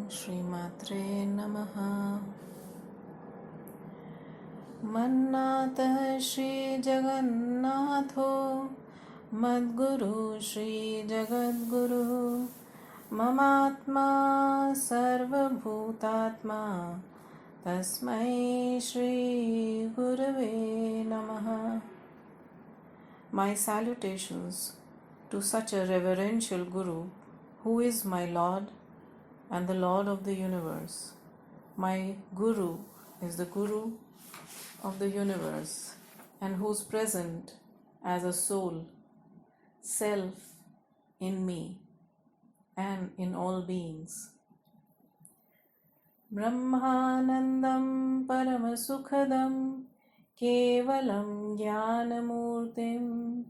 श्रीमात्रे नमः। मन्नाथ श्रीजगन्नाथो मद्गुरु श्रीजगद्गुरु ममात्मा सर्वभूतात्मा तस्मै श्रीगुरवे नमः। My salutations to such a reverential Guru who is my Lord and the Lord of the universe. My Guru is the Guru of the universe and who is present as a soul, self in me and in all beings. Brahmanandam Paramasukhadam Kevalam Jnanamurtim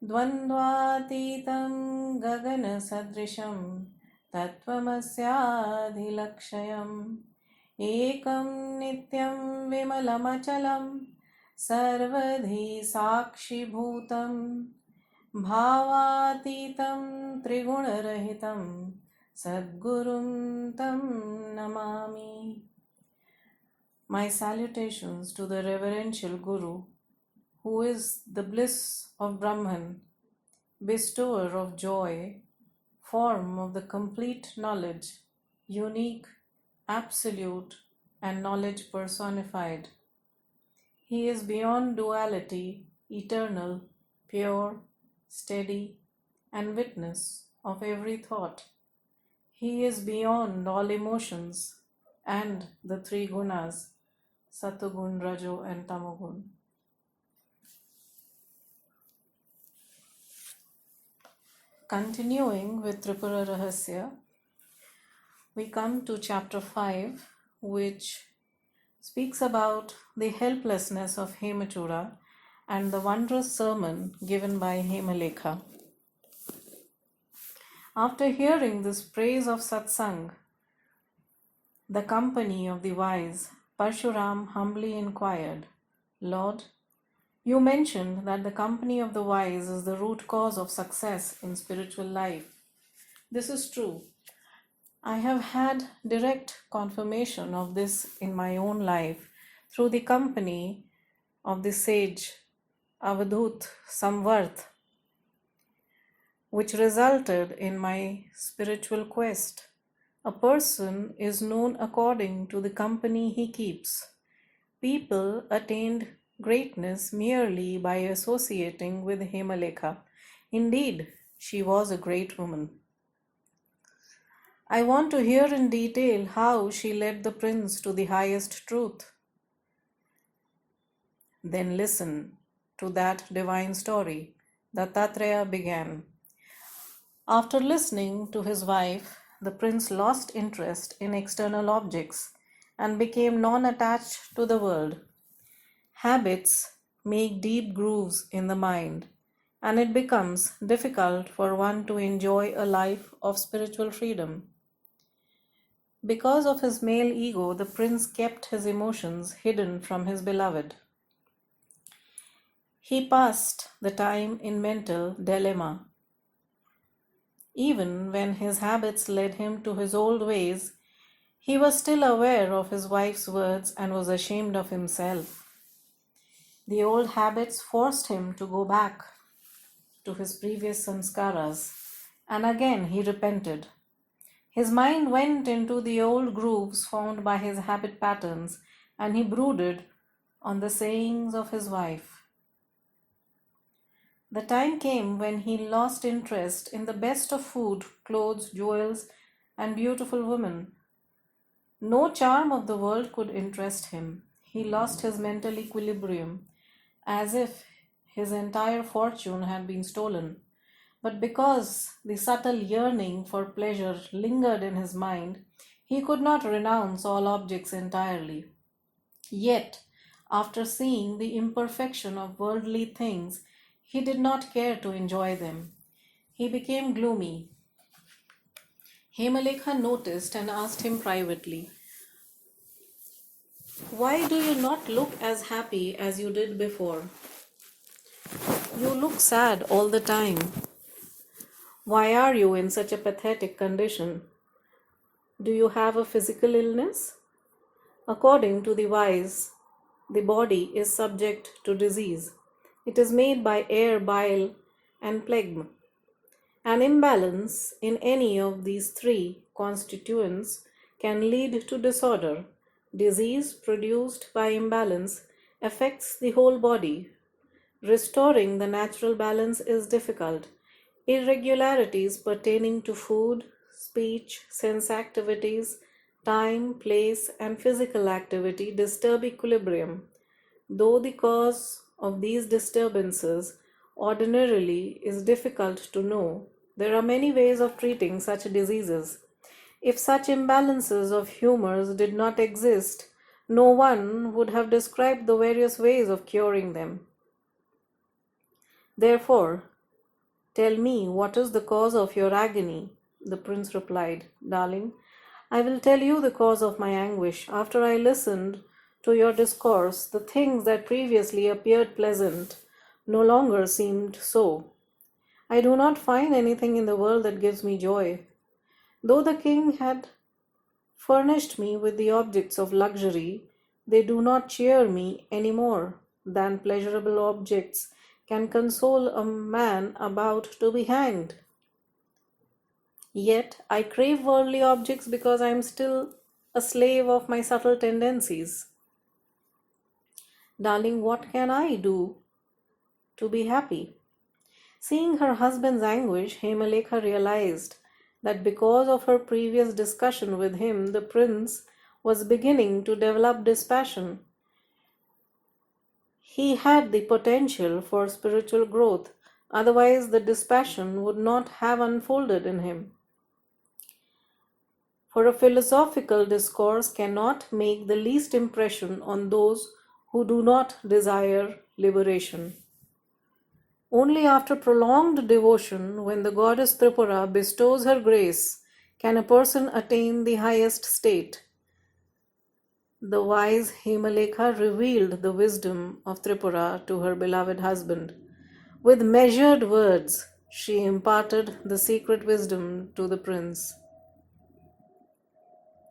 Dvandvatitam Gagana Sadrisham Tattvamasyadhilakshayam Ekam Nityam Vimalamachalam Sarvadhi Sakshi Bhutam Bhavatitam Trigunarahitam Sadgurum Tam Namami. My salutations to the reverential Guru, who is the bliss of Brahman, bestower of joy, form of the complete knowledge, unique, absolute, and knowledge personified. He is beyond duality, eternal, pure, steady, and witness of every thought. He is beyond all emotions and the three gunas, Satugun, Rajo, and Tamogun. Continuing with Tripura Rahasya, we come to chapter 5, which speaks about the helplessness of Hemachura and the wondrous sermon given by Hemalekha. After hearing this praise of Satsang, the company of the wise, Parshuram humbly inquired, Lord, you mentioned that the company of the wise is the root cause of success in spiritual life. This is true. I have had direct confirmation of this in my own life through the company of the sage Avadhut Samvarth, which resulted in my spiritual quest. A person is known according to the company he keeps. People attained greatness merely by associating with Hemalekha. Indeed, she was a great woman. I want to hear in detail how she led the prince to the highest truth. Then listen to that divine story. Dattatreya began. After listening to his wife, the prince lost interest in external objects and became non-attached to the world. Habits make deep grooves in the mind, and it becomes difficult for one to enjoy a life of spiritual freedom. Because of his male ego, the prince kept his emotions hidden from his beloved. He passed the time in mental dilemma. Even when his habits led him to his old ways, he was still aware of his wife's words and was ashamed of himself. The old habits forced him to go back to his previous samskaras, and again he repented. His mind went into the old grooves formed by his habit patterns, and he brooded on the sayings of his wife. The time came when he lost interest in the best of food, clothes, jewels, and beautiful women. No charm of the world could interest him. He lost his mental equilibrium, as if his entire fortune had been stolen. But because the subtle yearning for pleasure lingered in his mind, he could not renounce all objects entirely. Yet, after seeing the imperfection of worldly things, he did not care to enjoy them. He became gloomy. Hemalekha noticed and asked him privately, Why do you not look as happy as you did before? You look sad all the time. Why are you in such a pathetic condition? Do you have a physical illness? According to the wise, the body is subject to disease. It is made by air, bile, and phlegm. An imbalance in any of these three constituents can lead to disorder. Disease produced by imbalance affects the whole body. Restoring the natural balance is difficult. Irregularities pertaining to food, speech, sense activities, time, place, and physical activity disturb equilibrium. Though the cause of these disturbances ordinarily is difficult to know, there are many ways of treating such diseases. If such imbalances of humors did not exist, no one would have described the various ways of curing them. Therefore, tell me what is the cause of your agony? The prince replied, Darling, I will tell you the cause of my anguish. After I listened to your discourse, the things that previously appeared pleasant no longer seemed so. I do not find anything in the world that gives me joy. Though the king had furnished me with the objects of luxury, they do not cheer me any more than pleasurable objects can console a man about to be hanged. Yet I crave worldly objects because I am still a slave of my subtle tendencies. Darling, what can I do to be happy? Seeing her husband's anguish, Hemalekha realized that because of her previous discussion with him, the prince was beginning to develop dispassion. He had the potential for spiritual growth, otherwise, the dispassion would not have unfolded in him. For a philosophical discourse cannot make the least impression on those who do not desire liberation. Only after prolonged devotion, when the goddess Tripura bestows her grace, can a person attain the highest state. The wise Hemalekha revealed the wisdom of Tripura to her beloved husband. With measured words, she imparted the secret wisdom to the prince.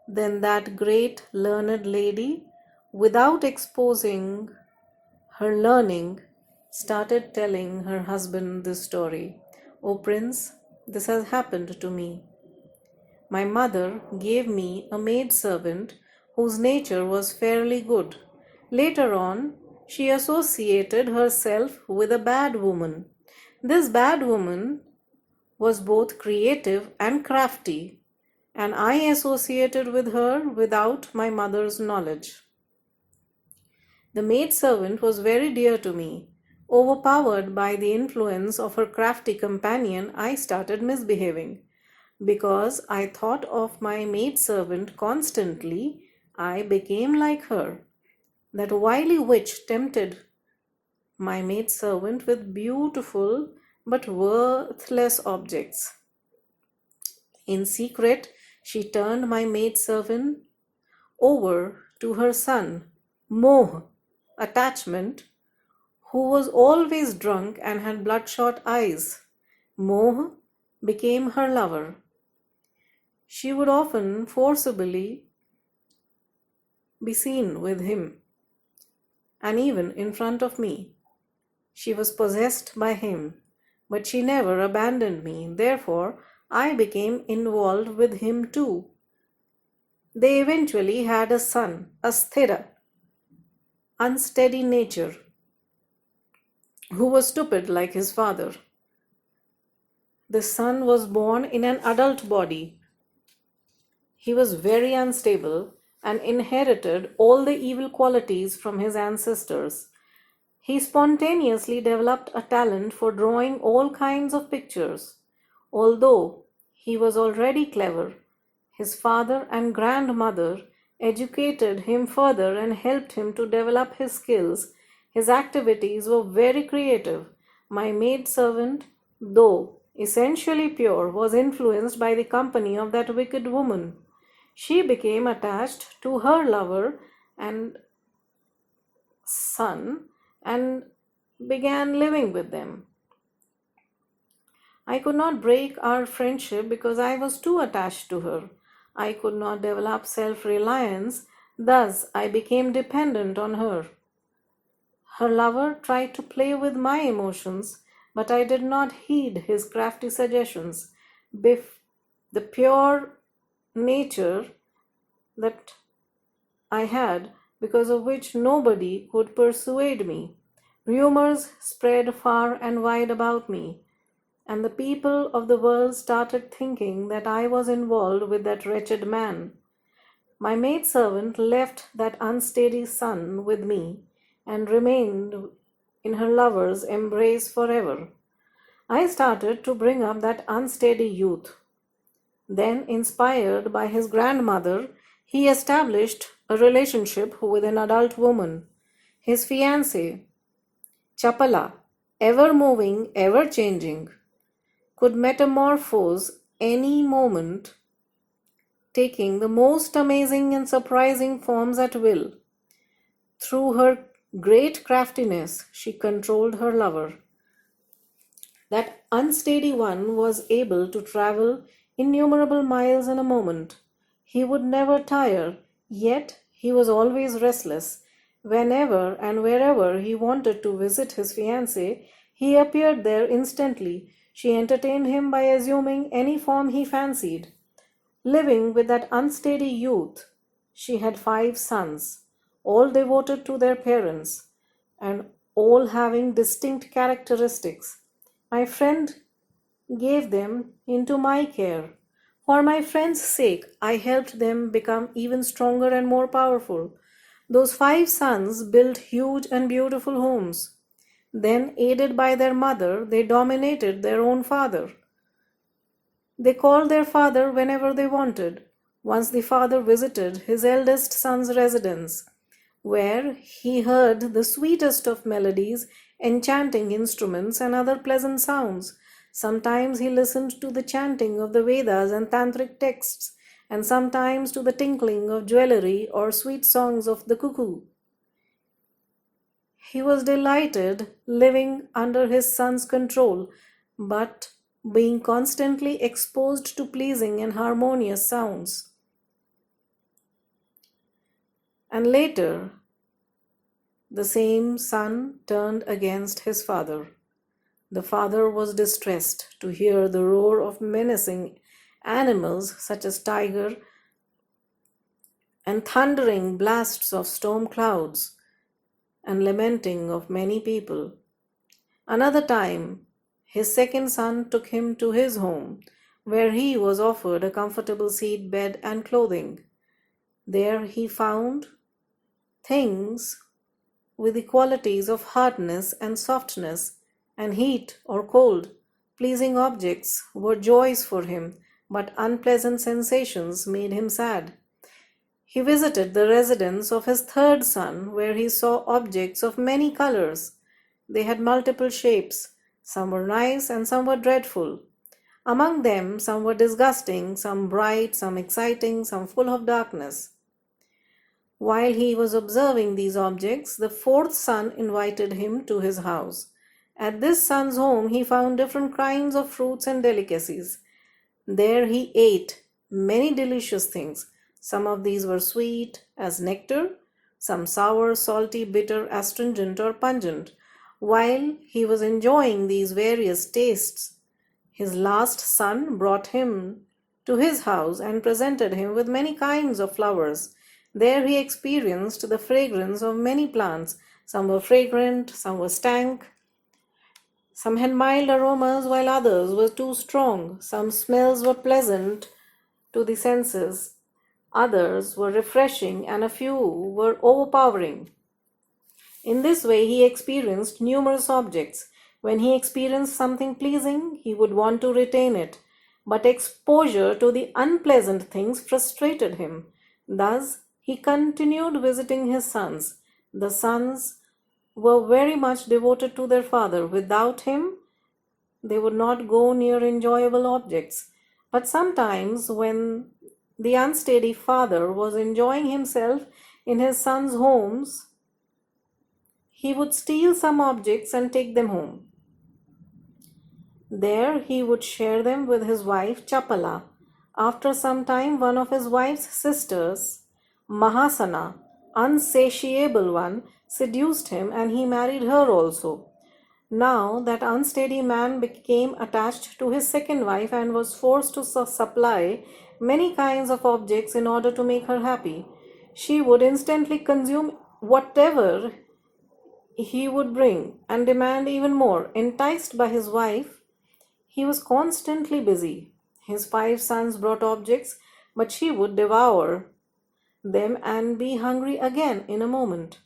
Then that great learned lady, without exposing her learning, started telling her husband this story. O prince, this has happened to me. My mother gave me a maidservant whose nature was fairly good. Later on, she associated herself with a bad woman. This bad woman was both creative and crafty, and I associated with her without my mother's knowledge. The maidservant was very dear to me. Overpowered by the influence of her crafty companion, I started misbehaving. Because I thought of my maidservant constantly, I became like her. That wily witch tempted my maidservant with beautiful but worthless objects. In secret, she turned my maidservant over to her son, Moh, attachment, who was always drunk and had bloodshot eyes. Moh became her lover. She would often forcibly be seen with him, and even in front of me. She was possessed by him, but she never abandoned me. Therefore, I became involved with him too. They eventually had a son, a sthira, unsteady nature, who was stupid like his father. The son was born in an adult body. He was very unstable and inherited all the evil qualities from his ancestors. He spontaneously developed a talent for drawing all kinds of pictures. Although he was already clever, his father and grandmother educated him further and helped him to develop his skills. His activities were very creative. My maidservant, though essentially pure, was influenced by the company of that wicked woman. She became attached to her lover and son and began living with them. I could not break our friendship because I was too attached to her. I could not develop self reliance, thus, I became dependent on her. Her lover tried to play with my emotions, but I did not heed his crafty suggestions. The pure nature that I had, because of which nobody could persuade me. Rumors spread far and wide about me, and the people of the world started thinking that I was involved with that wretched man. My maidservant left that unsteady son with me and remained in her lover's embrace forever. I started to bring up that unsteady youth. Then, inspired by his grandmother, he established a relationship with an adult woman, his fiancée, Chapala, ever moving, ever changing, could metamorphose any moment, taking the most amazing and surprising forms at will. Through her great craftiness, she controlled her lover. That unsteady one was able to travel innumerable miles in a moment. He would never tire, yet he was always restless. Whenever and wherever he wanted to visit his fiancée, he appeared there instantly. She entertained him by assuming any form he fancied. Living with that unsteady youth, she had 5 sons, all devoted to their parents, and all having distinct characteristics. My friend gave them into my care. For my friend's sake, I helped them become even stronger and more powerful. Those 5 sons built huge and beautiful homes. Then, aided by their mother, they dominated their own father. They called their father whenever they wanted. Once the father visited his eldest son's residence, where he heard the sweetest of melodies, enchanting instruments, and other pleasant sounds. Sometimes he listened to the chanting of the Vedas and Tantric texts, and sometimes to the tinkling of jewelry or sweet songs of the cuckoo. He was delighted living under his son's control, but being constantly exposed to pleasing and harmonious sounds. And later, the same son turned against his father. The father was distressed to hear the roar of menacing animals such as tiger and thundering blasts of storm clouds and lamenting of many people. Another time, his second son took him to his home, where he was offered a comfortable seat, bed, and clothing. There he found things with the qualities of hardness and softness, and heat or cold. Pleasing objects were joys for him, but unpleasant sensations made him sad. He visited the residence of his third son, where he saw objects of many colors. They had multiple shapes. Some were nice and some were dreadful. Among them, some were disgusting, some bright, some exciting, some full of darkness. While he was observing these objects, the fourth son invited him to his house. At this son's home, he found different kinds of fruits and delicacies. There he ate many delicious things. Some of these were sweet as nectar, some sour, salty, bitter, astringent, or pungent. While he was enjoying these various tastes, his last son brought him to his house and presented him with many kinds of flowers. There he experienced the fragrance of many plants. Some were fragrant, some were stank, some had mild aromas, while others were too strong. Some smells were pleasant to the senses, others were refreshing, and a few were overpowering. In this way, he experienced numerous objects. When he experienced something pleasing, he would want to retain it, but exposure to the unpleasant things frustrated him. Thus, he continued visiting his sons. The sons were very much devoted to their father. Without him, they would not go near enjoyable objects. But sometimes, when the unsteady father was enjoying himself in his sons' homes, he would steal some objects and take them home. There he would share them with his wife Chapala. After some time, one of his wife's sisters, Mahasana, unsatiable one, seduced him and he married her also. Now that unsteady man became attached to his second wife and was forced to supply many kinds of objects in order to make her happy. She would instantly consume whatever he would bring and demand even more. Enticed by his wife, he was constantly busy. His 5 sons brought objects, but she would devour them and be hungry again in a moment.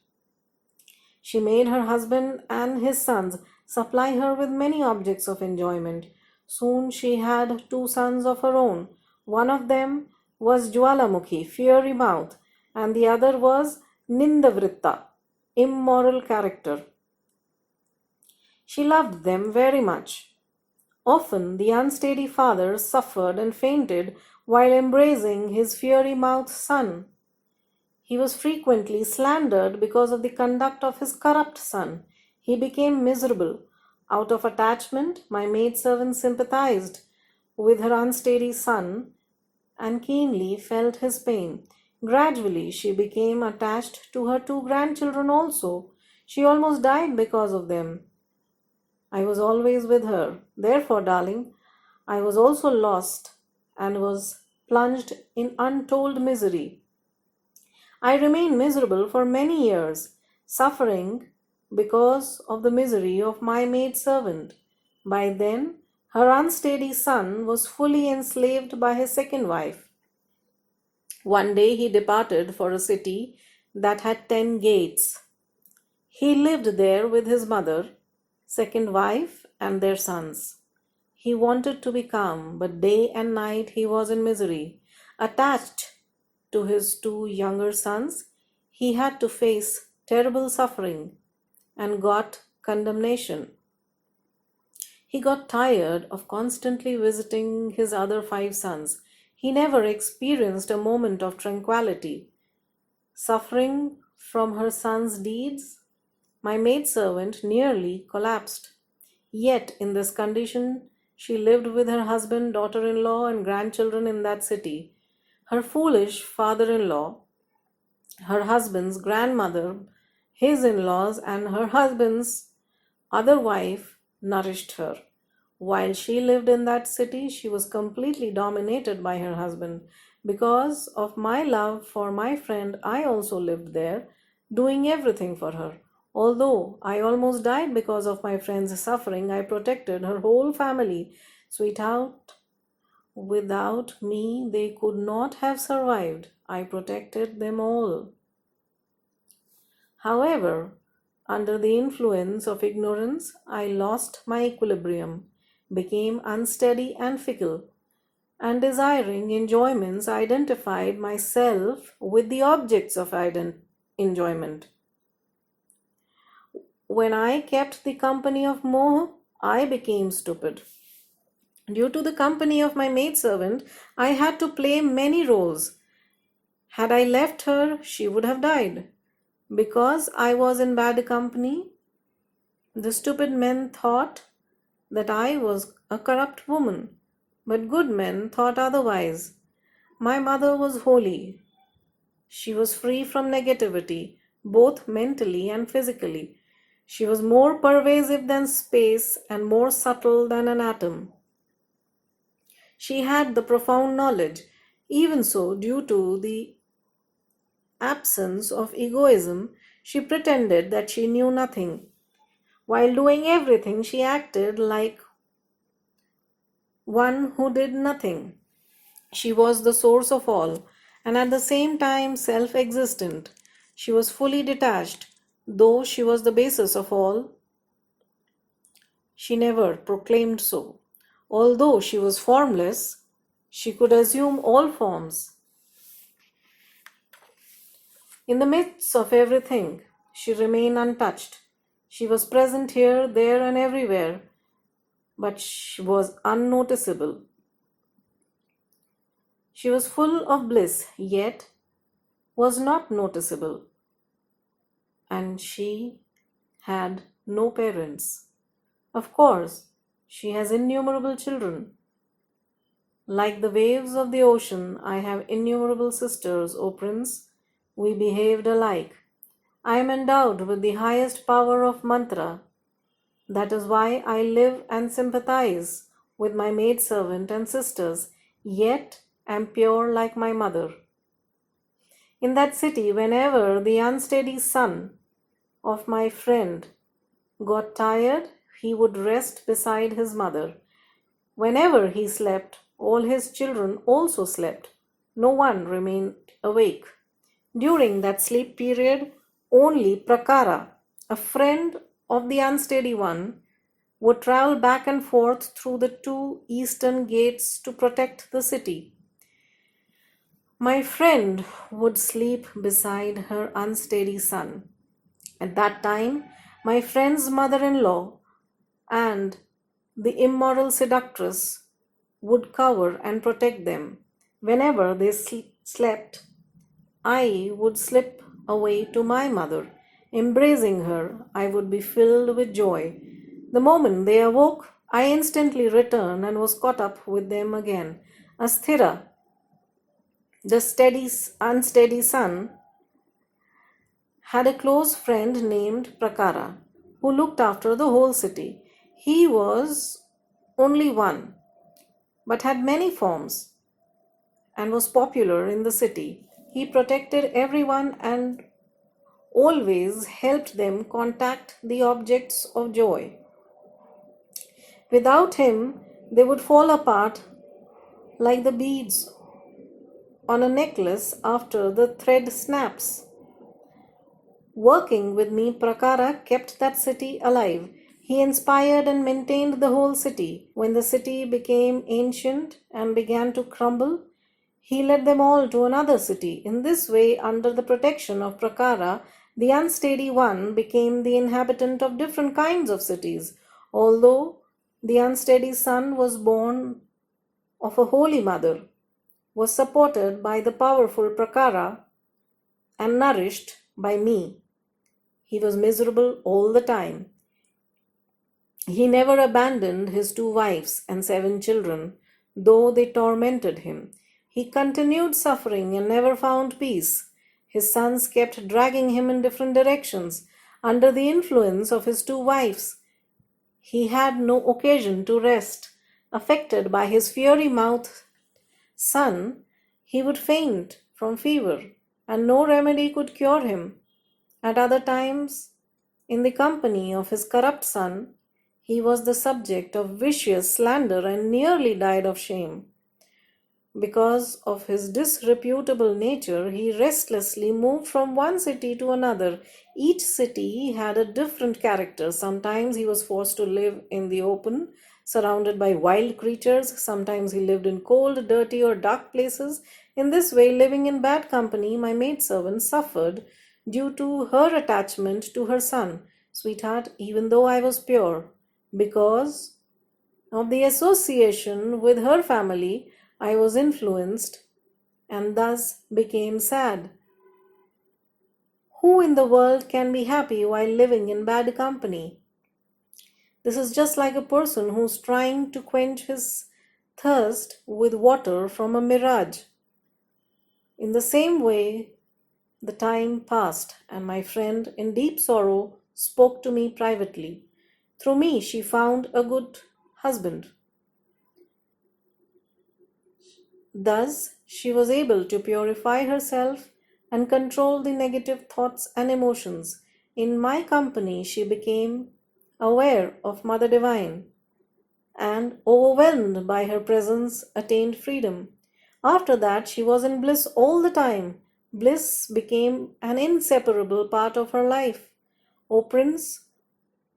She made her husband and his sons supply her with many objects of enjoyment. Soon she had 2 sons of her own. One of them was Jwalamukhi, fiery mouth, and the other was Nindavritta, immoral character. She loved them very much. Often the unsteady father suffered and fainted while embracing his fiery mouthed son. He was frequently slandered because of the conduct of his corrupt son. He became miserable. Out of attachment, my maidservant sympathized with her unsteady son and keenly felt his pain. Gradually, she became attached to her 2 grandchildren also. She almost died because of them. I was always with her. Therefore, darling, I was also lost and was plunged in untold misery. I remained miserable for many years, suffering because of the misery of my maidservant. By then, her unsteady son was fully enslaved by his second wife. One day he departed for a city that had 10 gates. He lived there with his mother, second wife, and their sons. He wanted to be calm, but day and night he was in misery. Attached to his 2 younger sons, he had to face terrible suffering and got condemnation. He got tired of constantly visiting his other 5 sons. He never experienced a moment of tranquility. Suffering from her son's deeds, my maidservant nearly collapsed. Yet, in this condition, she lived with her husband, daughter in law, and grandchildren in that city. Her foolish father in law, her husband's grandmother, his in laws, and her husband's other wife nourished her. While she lived in that city, she was completely dominated by her husband. Because of my love for my friend, I also lived there, doing everything for her. Although I almost died because of my friend's suffering, I protected her whole family. Sweetheart, without me, they could not have survived. I protected them all. However, under the influence of ignorance, I lost my equilibrium, became unsteady and fickle, and desiring enjoyments, identified myself with the objects of enjoyment. When I kept the company of Moh, I became stupid. Due to the company of my maidservant, I had to play many roles. Had I left her, she would have died. Because I was in bad company, the stupid men thought that I was a corrupt woman, but good men thought otherwise. My mother was holy. She was free from negativity, both mentally and physically. She was more pervasive than space and more subtle than an atom. She had the profound knowledge. Even so, due to the absence of egoism, she pretended that she knew nothing. While doing everything, she acted like one who did nothing. She was the source of all, and at the same time self existent. She was fully detached. Though she was the basis of all, she never proclaimed so. Although she was formless, she could assume all forms. In the midst of everything, she remained untouched. She was present here, there, and everywhere, but she was unnoticeable. She was full of bliss, yet was not noticeable. And she had no parents. Of course, she has innumerable children. Like the waves of the ocean, I have innumerable sisters, O prince. We behaved alike. I am endowed with the highest power of mantra. That is why I live and sympathize with my maidservant and sisters, yet am pure like my mother. In that city, whenever the unsteady son of my friend got tired, he would rest beside his mother. Whenever he slept, all his children also slept. No one remained awake. During that sleep period, only Prakara, a friend of the unsteady one, would travel back and forth through the two eastern gates to protect the city. My friend would sleep beside her unsteady son. At that time, my friend's mother in law and the immoral seductress would cover and protect them. Whenever they slept, I would slip away to my mother. Embracing her, I would be filled with joy. The moment they awoke, I instantly returned and was caught up with them again. Asthira, the unsteady son, had a close friend named Prakara who looked after the whole city. He was only one, but had many forms and was popular in the city. He protected everyone and always helped them contact the objects of joy. Without him, they would fall apart like the beads on a necklace after the thread snaps. Working with me, Prakara kept that city alive. He inspired and maintained the whole city. When the city became ancient and began to crumble, he led them all to another city. In this way, under the protection of Prakara, the unsteady one became the inhabitant of different kinds of cities. Although the unsteady son was born of a holy mother, was supported by the powerful Prakara, and nourished by me, he was miserable all the time. He never abandoned his 2 wives and 7 children, though they tormented him. He continued suffering and never found peace. His sons kept dragging him in different directions. Under the influence of his 2 wives, he had no occasion to rest. Affected by his fiery mouthed son, he would faint from fever, and no remedy could cure him. At other times, in the company of his corrupt son, he was the subject of vicious slander and nearly died of shame. Because of his disreputable nature, he restlessly moved from one city to another. Each city had a different character. Sometimes he was forced to live in the open, surrounded by wild creatures. Sometimes he lived in cold, dirty, or dark places. In this way, living in bad company, my maidservant suffered due to her attachment to her son. Sweetheart, even though I was pure, because of the association with her family, I was influenced and thus became sad. Who in the world can be happy while living in bad company? This is just like a person who's trying to quench his thirst with water from a mirage. In the same way, the time passed, and my friend, in deep sorrow, spoke to me privately. Through me, she found a good husband. Thus, she was able to purify herself and control the negative thoughts and emotions. In my company, she became aware of Mother Divine and, overwhelmed by her presence, attained freedom. After that, she was in bliss all the time. Bliss became an inseparable part of her life. O Prince,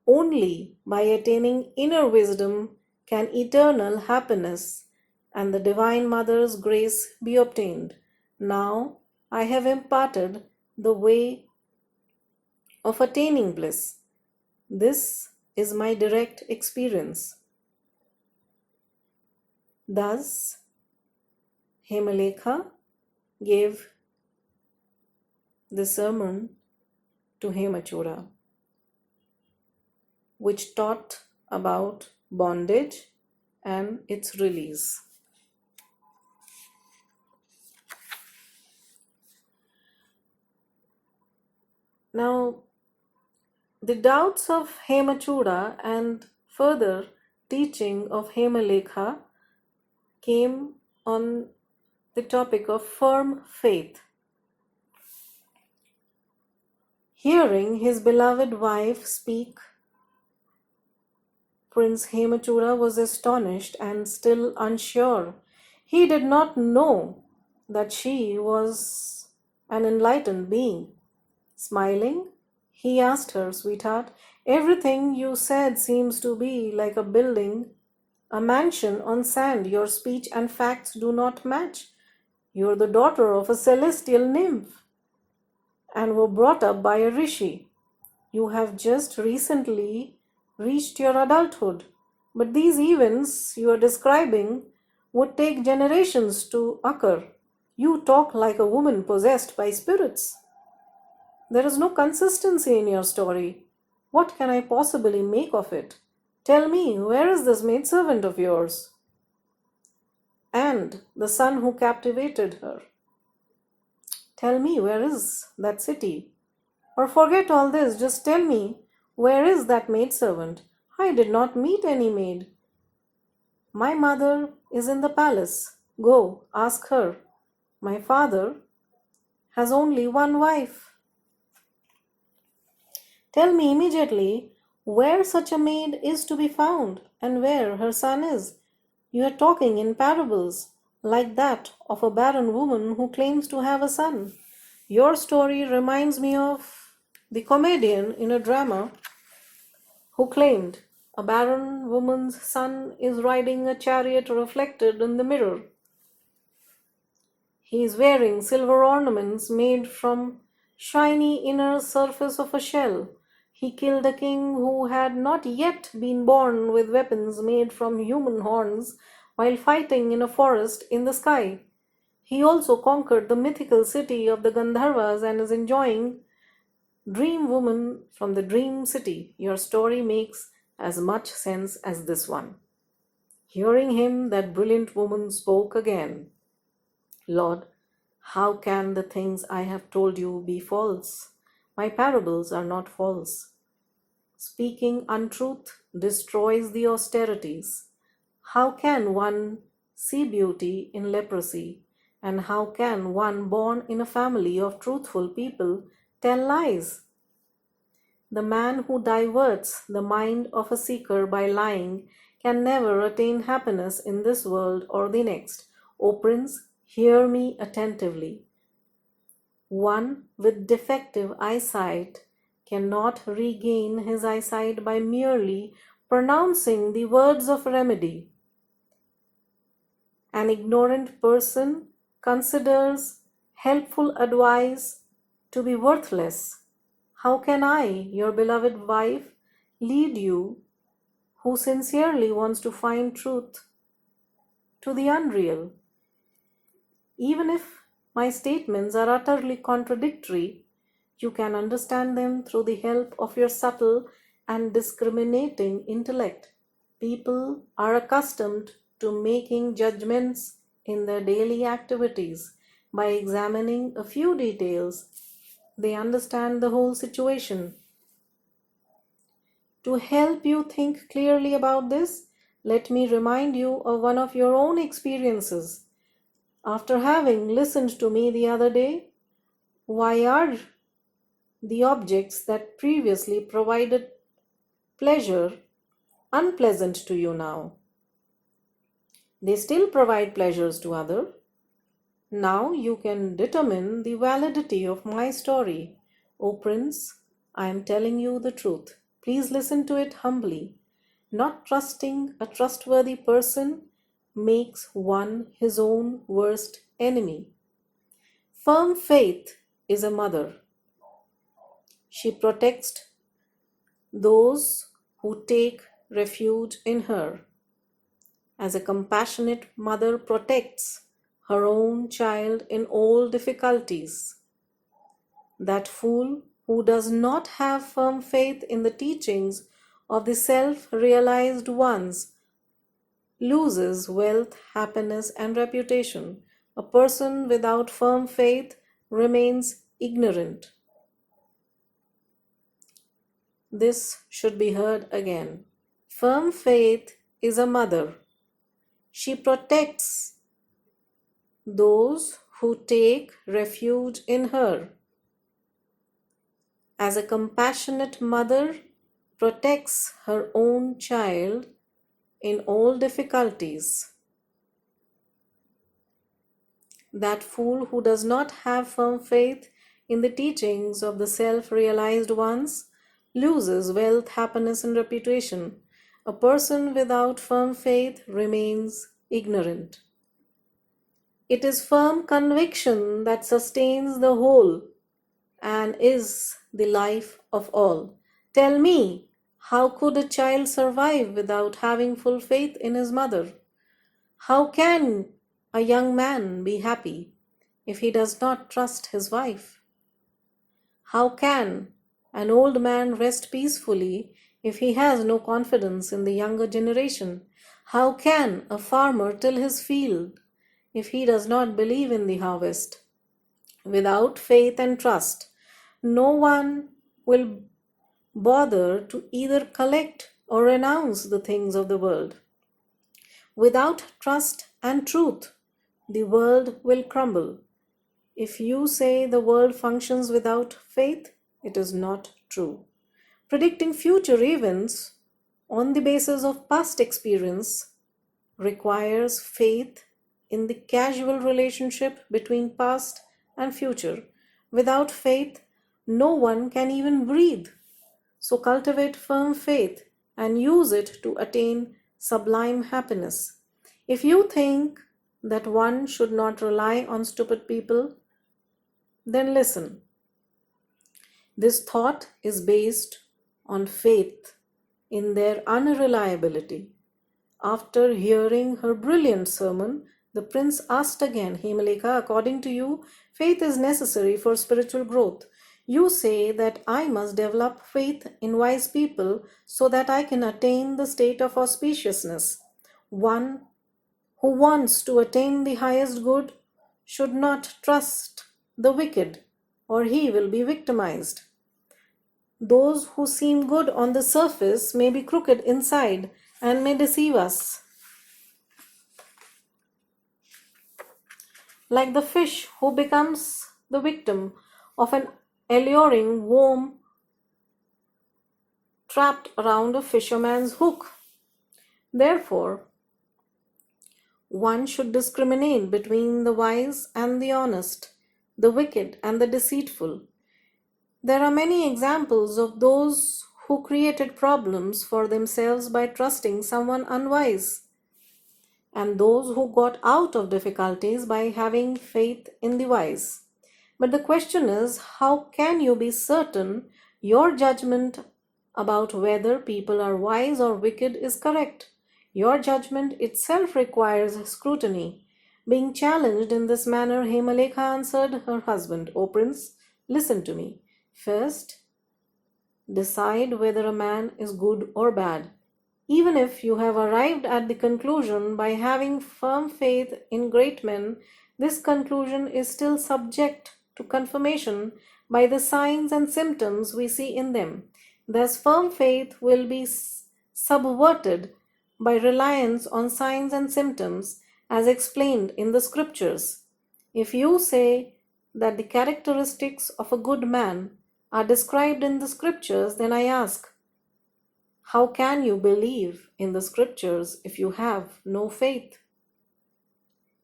only by attaining inner wisdom can eternal happiness and the Divine Mother's grace be obtained. Now I have imparted the way of attaining bliss. This is my direct experience. Thus, Hemalekha gave the sermon to Hemachura. which taught about bondage and its release. Now, the doubts of Hemachuda and further teaching of Hemalekha came on the topic of firm faith. Hearing his beloved wife speak, Prince Hemachuda was astonished and still unsure. He did not know that she was an enlightened being. Smiling, he asked her, "Sweetheart, everything you said seems to be like a building, a mansion on sand. Your speech and facts do not match. You're the daughter of a celestial nymph and were brought up by a rishi. You have just recently reached your adulthood, but these events you are describing would take generations to occur. You talk like a woman possessed by spirits. There is no consistency in your story. What can I possibly make of it? Tell me, where is this maidservant of yours? And the son who captivated her? Tell me, where is that city? Or forget all this, just tell me, where is that maidservant? I did not meet any maid. My mother is in the palace. Go, ask her. My father has only one wife. Tell me immediately where such a maid is to be found and where her son is. You are talking in parables, like that of a barren woman who claims to have a son. Your story reminds me of the comedian in a drama who claimed a barren woman's son is riding a chariot reflected in the mirror. He is wearing silver ornaments made from shiny inner surface of a shell. He killed a king who had not yet been born with weapons made from human horns while fighting in a forest in the sky. He also conquered the mythical city of the Gandharvas and is enjoying Dream Woman from the Dream City. Your story makes as much sense as this one. Hearing him, that brilliant woman spoke again. Lord, how can the things I have told you be false? My parables are not false. Speaking untruth destroys the austerities. How can one see beauty in leprosy? And how can one born in a family of truthful people tell lies? The man who diverts the mind of a seeker by lying can never attain happiness in this world or the next. O Prince, hear me attentively. One with defective eyesight cannot regain his eyesight by merely pronouncing the words of remedy. An ignorant person considers helpful advice to be worthless. How can I, your beloved wife, lead you who sincerely wants to find truth to the unreal? Even if my statements are utterly contradictory, you can understand them through the help of your subtle and discriminating intellect. People are accustomed to making judgments in their daily activities. By examining a few details, they understand the whole situation. To help you think clearly about this, let me remind you of one of your own experiences. After having listened to me the other day, why are the objects that previously provided pleasure unpleasant to you now? They still provide pleasures to others. Now you can determine the validity of my story. O Prince, I am telling you the truth. Please listen to it humbly. Not trusting a trustworthy person makes one his own worst enemy. Firm faith is a mother. She protects those who take refuge in her, as a compassionate mother protects her own child in all difficulties. That fool who does not have firm faith in the teachings of the self-realized ones loses wealth, happiness, and reputation. A person without firm faith remains ignorant. This should be heard again. Firm faith is a mother. She protects those who take refuge in her. As a compassionate mother protects her own child in all difficulties. That fool who does not have firm faith in the teachings of the self-realized ones loses wealth, happiness, and reputation. A person without firm faith remains ignorant. It is firm conviction that sustains the whole and is the life of all. Tell me, how could a child survive without having full faith in his mother? How can a young man be happy if he does not trust his wife? How can an old man rest peacefully if he has no confidence in the younger generation? How can a farmer till his field if he does not believe in the harvest? Without faith and trust, no one will bother to either collect or renounce the things of the world. Without trust and truth, the world will crumble. If you say the world functions without faith, it is not true. Predicting future events on the basis of past experience requires faith in the casual relationship between past and future. Without faith, no one can even breathe. So cultivate firm faith and use it to attain sublime happiness. If you think that one should not rely on stupid people, then listen. This thought is based on faith in their unreliability. After hearing her brilliant sermon, the prince asked again, Himalika, according to you, faith is necessary for spiritual growth. You say that I must develop faith in wise people so that I can attain the state of auspiciousness. One who wants to attain the highest good should not trust the wicked, or he will be victimized. Those who seem good on the surface may be crooked inside and may deceive us. Like the fish who becomes the victim of an alluring worm trapped around a fisherman's hook. Therefore, one should discriminate between the wise and the honest, the wicked and the deceitful. There are many examples of those who created problems for themselves by trusting someone unwise, and those who got out of difficulties by having faith in the wise. But the question is, how can you be certain your judgment about whether people are wise or wicked is correct? Your judgment itself requires scrutiny. Being challenged in this manner, Himalekha answered her husband, O prince, listen to me. First, decide whether a man is good or bad. Even if you have arrived at the conclusion by having firm faith in great men, this conclusion is still subject to confirmation by the signs and symptoms we see in them. Thus, firm faith will be subverted by reliance on signs and symptoms as explained in the scriptures. If you say that the characteristics of a good man are described in the scriptures, then I ask, how can you believe in the scriptures if you have no faith?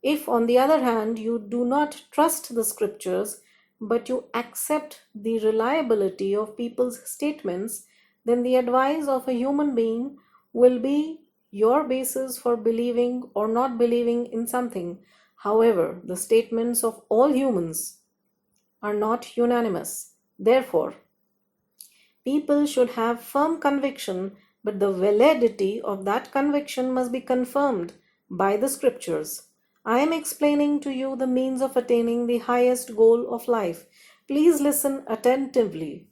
If, on the other hand, you do not trust the scriptures, but you accept the reliability of people's statements, then the advice of a human being will be your basis for believing or not believing in something. However, the statements of all humans are not unanimous. Therefore, people should have firm conviction, but the validity of that conviction must be confirmed by the scriptures. I am explaining to you the means of attaining the highest goal of life. Please listen attentively.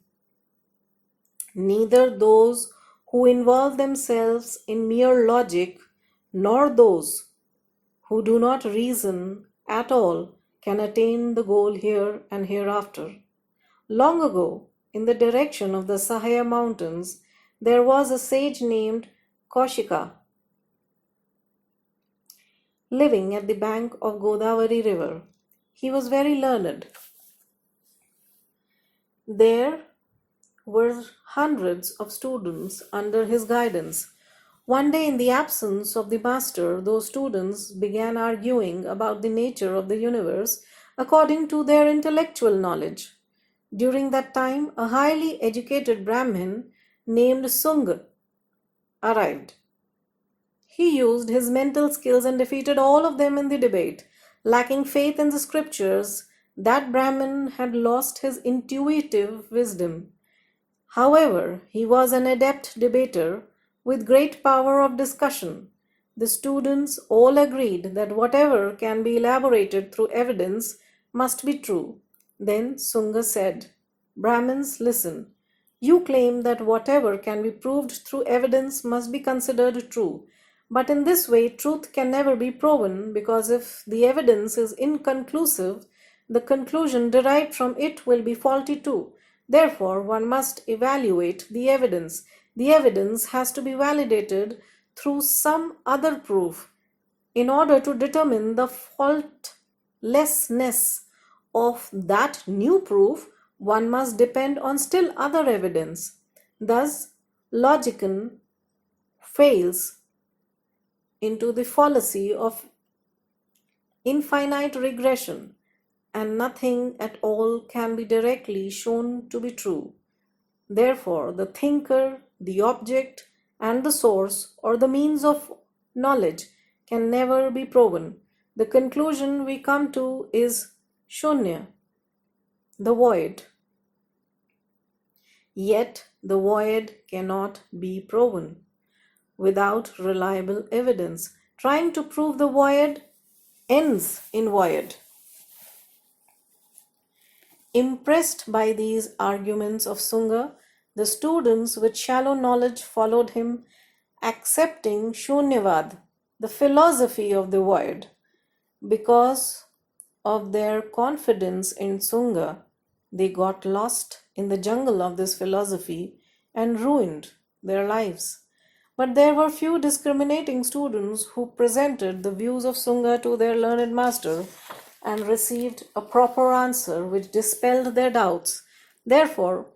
Neither those who involve themselves in mere logic, nor those who do not reason at all can attain the goal here and hereafter. Long ago, in the direction of the Sahaya mountains, there was a sage named Kaushika living at the bank of Godavari river. He was very learned. There were hundreds of students under his guidance. One day, in the absence of the master, those students began arguing about the nature of the universe according to their intellectual knowledge. During that time, a highly educated Brahmin named Sung arrived. He used his mental skills and defeated all of them in the debate. Lacking faith in the scriptures, that Brahmin had lost his intuitive wisdom. However, he was an adept debater with great power of discussion. The students all agreed that whatever can be elaborated through evidence must be true. Then Sunga said, Brahmins, listen. You claim that whatever can be proved through evidence must be considered true. But in this way, truth can never be proven, because if the evidence is inconclusive, the conclusion derived from it will be faulty too. Therefore, one must evaluate the evidence. The evidence has to be validated through some other proof. In order to determine the faultlessness of that new proof, one must depend on still other evidence. Thus, Logican fails into the fallacy of infinite regression, and nothing at all can be directly shown to be true. Therefore, the thinker, the object, and the source or the means of knowledge can never be proven. The conclusion we come to is Shunya, the void. Yet the void cannot be proven without reliable evidence. Trying to prove the void ends in void. Impressed by these arguments of Sunga, the students with shallow knowledge followed him, accepting Shunyavad, the philosophy of the void. Because of their confidence in Sunga, they got lost in the jungle of this philosophy and ruined their lives. But there were few discriminating students who presented the views of Sunga to their learned master and received a proper answer which dispelled their doubts. Therefore,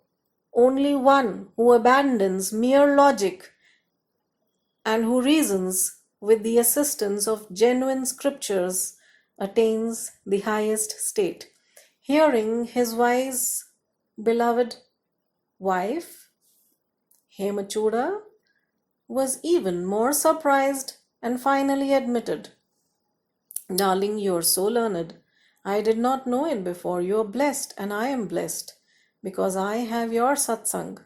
only one who abandons mere logic and who reasons with the assistance of genuine scriptures attains the highest state. Hearing his wise, beloved wife, Hemachuda, was even more surprised and finally admitted, Darling, you are so learned. I did not know it before. You are blessed, and I am blessed, because I have your satsang.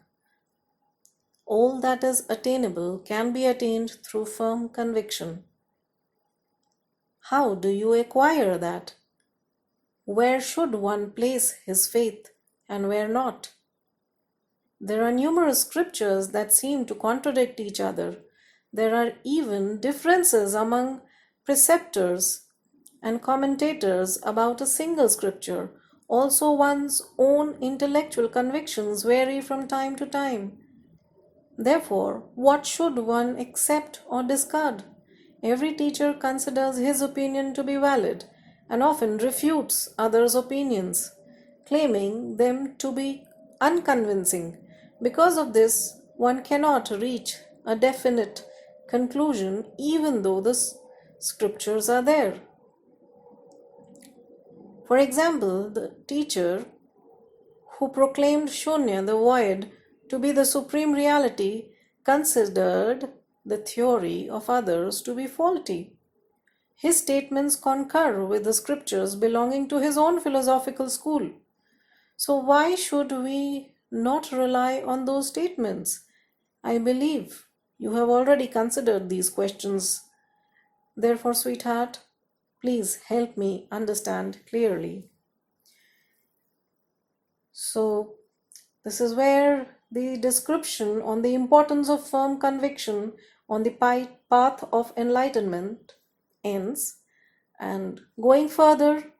All that is attainable can be attained through firm conviction. How do you acquire that? Where should one place his faith and where not? There are numerous scriptures that seem to contradict each other. There are even differences among preceptors and commentators about a single scripture. Also, one's own intellectual convictions vary from time to time. Therefore, what should one accept or discard? Every teacher considers his opinion to be valid and often refutes others' opinions, claiming them to be unconvincing. Because of this, one cannot reach a definite conclusion even though the scriptures are there. For example, the teacher who proclaimed Shunya, the void, to be the supreme reality, considered the theory of others to be faulty. His statements concur with the scriptures belonging to his own philosophical school. So why should we not rely on those statements? I believe you have already considered these questions. Therefore, sweetheart, please help me understand clearly. So, this is where the description on the importance of firm conviction on the path of enlightenment ends. And going further,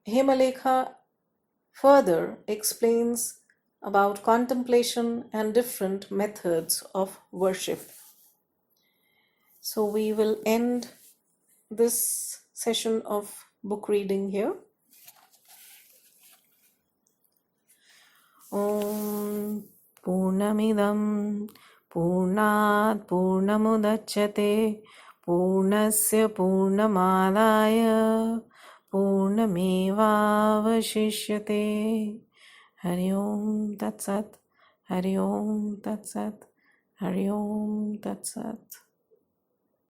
Himalekha further explains about contemplation and different methods of worship. So we will end this session of book reading here. Om Purnamidam Purnat Purnamudachyate Purnasya Purnamadaya Purnamevavashishyate. Hari Om Tat Sat. Hari Om Tat Sat. Hari Om Tat Sat.